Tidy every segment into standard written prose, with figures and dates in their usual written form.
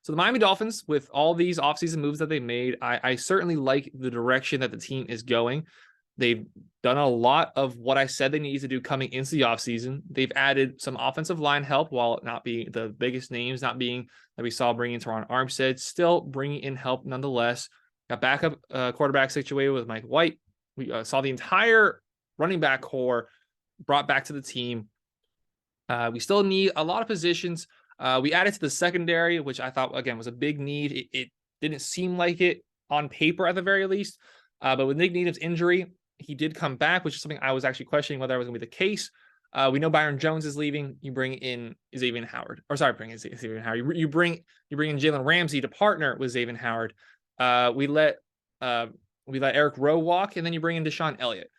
So the Miami Dolphins, with all these offseason moves that they made, I certainly like the direction that the team is going. They've done a lot of what I said they needed to do coming into the offseason. They've added some offensive line help while not being the biggest names, not being that we saw bringing in Teron Armstead, still bringing in help nonetheless. Got backup quarterback situated with Mike White. We saw the entire running back core brought back to the team. We still need a lot of positions. We added to the secondary, which I thought, again, was a big need. It didn't seem like it on paper at the very least. But with Nick Needham's injury, he did come back, which is something I was actually questioning whether it was going to be the case. We know Byron Jones is leaving. You bring in Xavier Howard. Or sorry, bring in Xavier Howard. You bring in Jalen Ramsey to partner with Xavier Howard. We let Eric Rowe walk, and then you bring in Deshaun Elliott.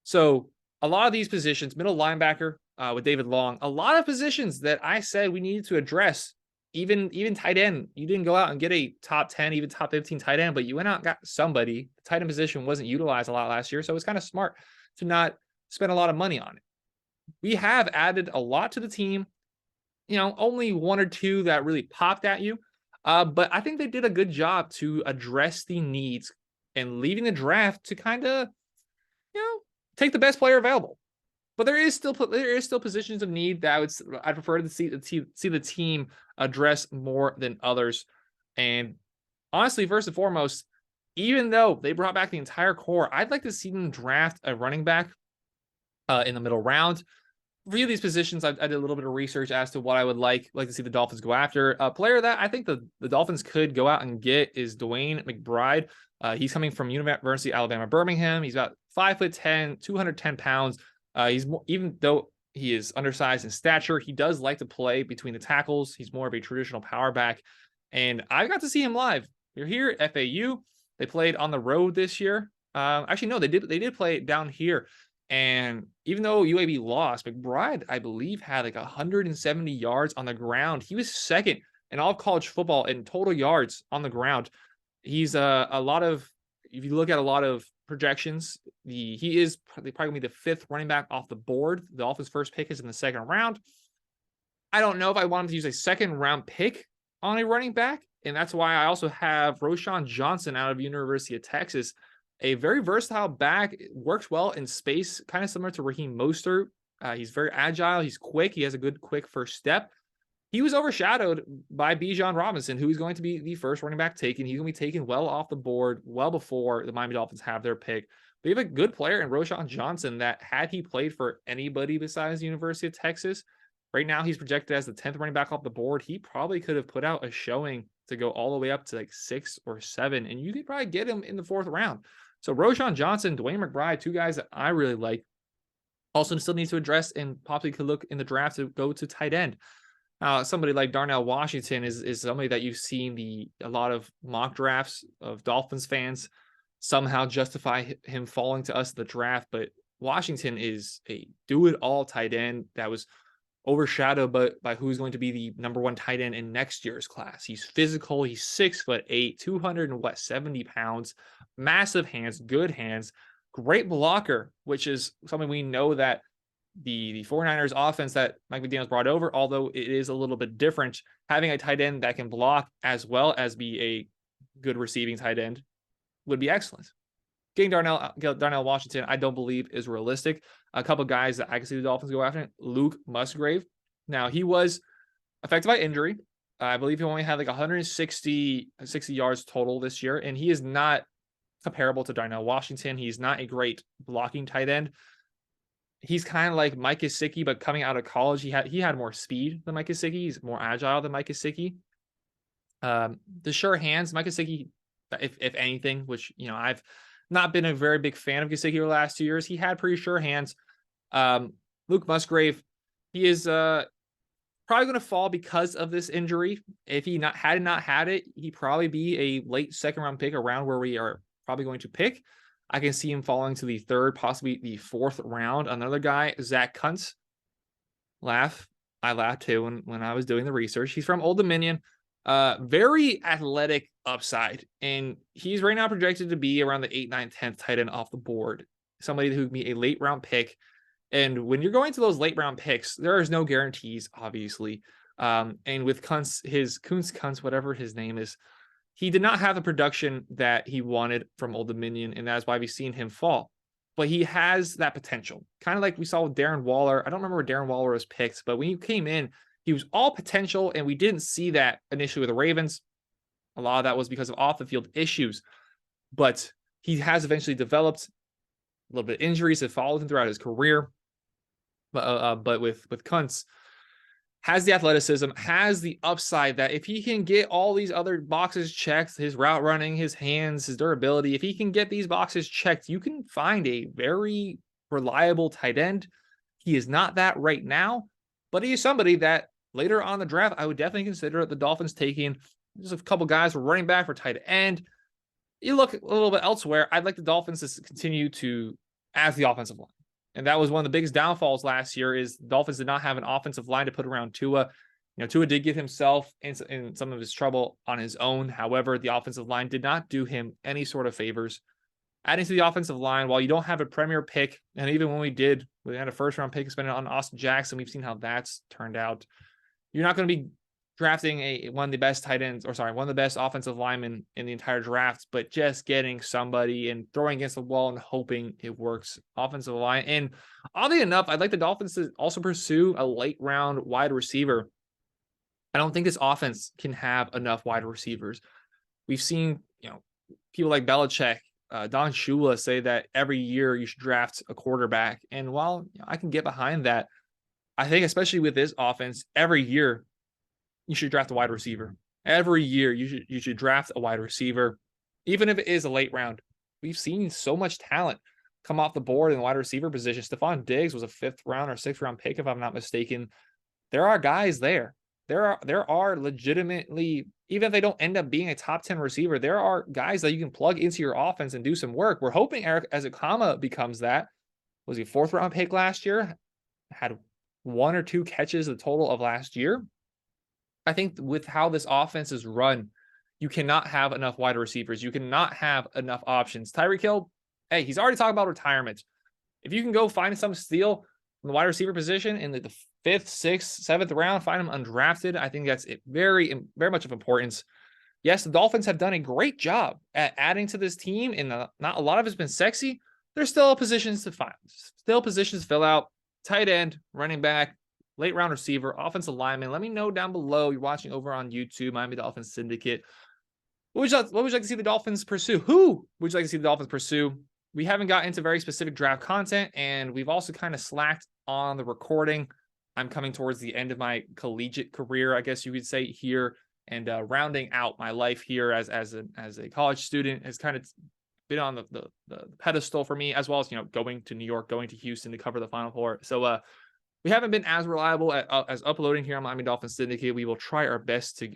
So a lot of these positions, middle linebacker with David Long, a lot of positions that I said we needed to address, even tight end. You didn't go out and get a top 10, even top 15 tight end, but you went out and got somebody. The tight end position wasn't utilized a lot last year, so it's kind of smart to not spend a lot of money on it. We have added a lot to the team, only one or two that really popped at you. But I think they did a good job to address the needs and leaving the draft to kind of, take the best player available. But there is still positions of need that I'd prefer to see the team address more than others. And honestly, first and foremost, even though they brought back the entire core, I'd like to see them draft a running back in the middle round. For a few of these positions, I did a little bit of research as to what I would like to see the Dolphins go after. A player that I think the Dolphins could go out and get is Dwayne McBride. He's coming from University of Alabama, Birmingham. He's about 5'10", 210 pounds. He's more, even though he is undersized in stature, he does like to play between the tackles. He's more of a traditional power back. And I got to see him live. You're here at FAU. They played on the road this year. Actually, no, they did play down here. And even though UAB lost, McBride, I believe, had like 170 yards on the ground. He was second in all of college football in total yards on the ground. He's a lot of, if you look at a lot of projections, he is probably going to be the fifth running back off the board. The Dolphins' first pick is in the second round. I don't know if I want him to use a second round pick on a running back. And that's why I also have Roschon Johnson out of University of Texas, a very versatile back, works well in space, kind of similar to Raheem Mostert. He's very agile. He's quick. He has a good, quick first step. He was overshadowed by Bijan Robinson, who is going to be the first running back taken. He's going to be taken well off the board, well before the Miami Dolphins have their pick. But you have a good player in Roschon Johnson that, had he played for anybody besides the University of Texas, right now he's projected as the 10th running back off the board. He probably could have put out a showing to go all the way up to like 6 or 7, and you could probably get him in the 4th round. So Roschon Johnson, Dwayne McBride, two guys that I really like. Also still needs to address and possibly could look in the draft to go to tight end. Somebody like Darnell Washington is somebody that you've seen a lot of mock drafts of Dolphins fans somehow justify him falling to us in the draft. But Washington is a do-it-all tight end that was overshadowed by who's going to be the number 1 tight end in next year's class. He's physical. He's 6'8", 270 pounds, massive hands, good hands, great blocker, which is something we know that the 49ers offense that Mike McDaniels brought over, although it is a little bit different, having a tight end that can block as well as be a good receiving tight end would be excellent. Getting Darnell Washington, I don't believe is realistic. A couple guys that I can see the Dolphins go after, Luke Musgrave. Now, he was affected by injury. I believe he only had like 60 yards total this year, and he is not comparable to Darnell Washington. He's not a great blocking tight end. He's kind of like Mike Gesicki, but coming out of college, he had more speed than Mike Gesicki. He's more agile than Mike Gesicki. The sure hands, Mike Gesicki, if anything, which, I've not been a very big fan of Gesicki the last 2 years. He had pretty sure hands. Luke Musgrave, he is probably going to fall because of this injury. If he had not had it, he'd probably be a late second round pick, around where we are probably going to pick. I can see him falling to the 3rd, possibly the 4th round. Another guy, Zach Kuntz. I laughed too when I was doing the research. He's from Old Dominion. Very athletic upside. And he's right now projected to be around the 8th, 9th, 10th tight end off the board. Somebody who can be a late round pick. And when you're going to those late round picks, there is no guarantees, obviously. And with Kuntz, whatever his name is, he did not have the production that he wanted from Old Dominion, and that's why we've seen him fall. But he has that potential, kind of like we saw with Darren Waller. I don't remember where Darren Waller was picked, but when he came in, he was all potential, and we didn't see that initially with the Ravens. A lot of that was because of off the field issues, but he has eventually developed. A little bit of injuries that followed him throughout his career. But with Kuntz, has the athleticism, has the upside that if he can get all these other boxes checked, his route running, his hands, his durability, if he can get these boxes checked, you can find a very reliable tight end. He is not that right now, but he is somebody that later on the draft, I would definitely consider the Dolphins taking. There's a couple guys for running back, for tight end. You look a little bit elsewhere, I'd like the Dolphins to continue to as the offensive line. And that was one of the biggest downfalls last year is the Dolphins did not have an offensive line to put around Tua. Tua did get himself in some of his trouble on his own. However, the offensive line did not do him any sort of favors. Adding to the offensive line, while you don't have a premier pick, and even when we had a first-round pick spent on Austin Jackson, we've seen how that's turned out. You're not going to be drafting one of the best tight ends, one of the best offensive linemen in the entire draft, but just getting somebody and throwing against the wall and hoping it works. Offensive line. And oddly enough, I'd like the Dolphins to also pursue a late round wide receiver. I don't think this offense can have enough wide receivers. We've seen, people like Belichick, Don Shula say that every year you should draft a quarterback. And while I can get behind that, I think especially with this offense, every year you should draft a wide receiver. Every year you should draft a wide receiver, even if it is a late round. We've seen so much talent come off the board in the wide receiver position. Stephon Diggs was a 5th round or 6th round pick, if I'm not mistaken. There are guys there. There are legitimately, even if they don't end up being a top 10 receiver, there are guys that you can plug into your offense and do some work. We're hoping Eric Ezekama becomes that. Was he a 4th round pick last year? Had 1 or 2 catches the total of last year. I think with how this offense is run, you cannot have enough wide receivers. You cannot have enough options. Tyreek Hill, hey, he's already talking about retirement. If you can go find some steal from the wide receiver position in the 5th, 6th, 7th round, find him undrafted, I think that's very, very much of importance. Yes, the Dolphins have done a great job at adding to this team, and not a lot of it's been sexy. There's still positions to find, still positions to fill out. Tight end, running back, late round receiver, offensive lineman. Let me know down below. You're watching over on YouTube, Miami Dolphins Syndicate. What would you like to see the Dolphins pursue? Who would you like to see the Dolphins pursue? We haven't got into very specific draft content, and we've also kind of slacked on the recording. I'm coming towards the end of my collegiate career, I guess you could say here, and rounding out my life here as a college student has kind of been on the pedestal for me, as well as going to New York, going to Houston to cover the Final Four. So we haven't been as reliable as uploading here on Miami Dolphins Syndicate. We will try our best to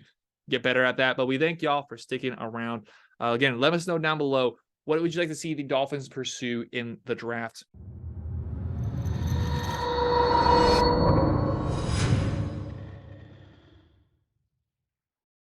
get better at that, but we thank y'all for sticking around. Again, let us know down below, what would you like to see the Dolphins pursue in the draft?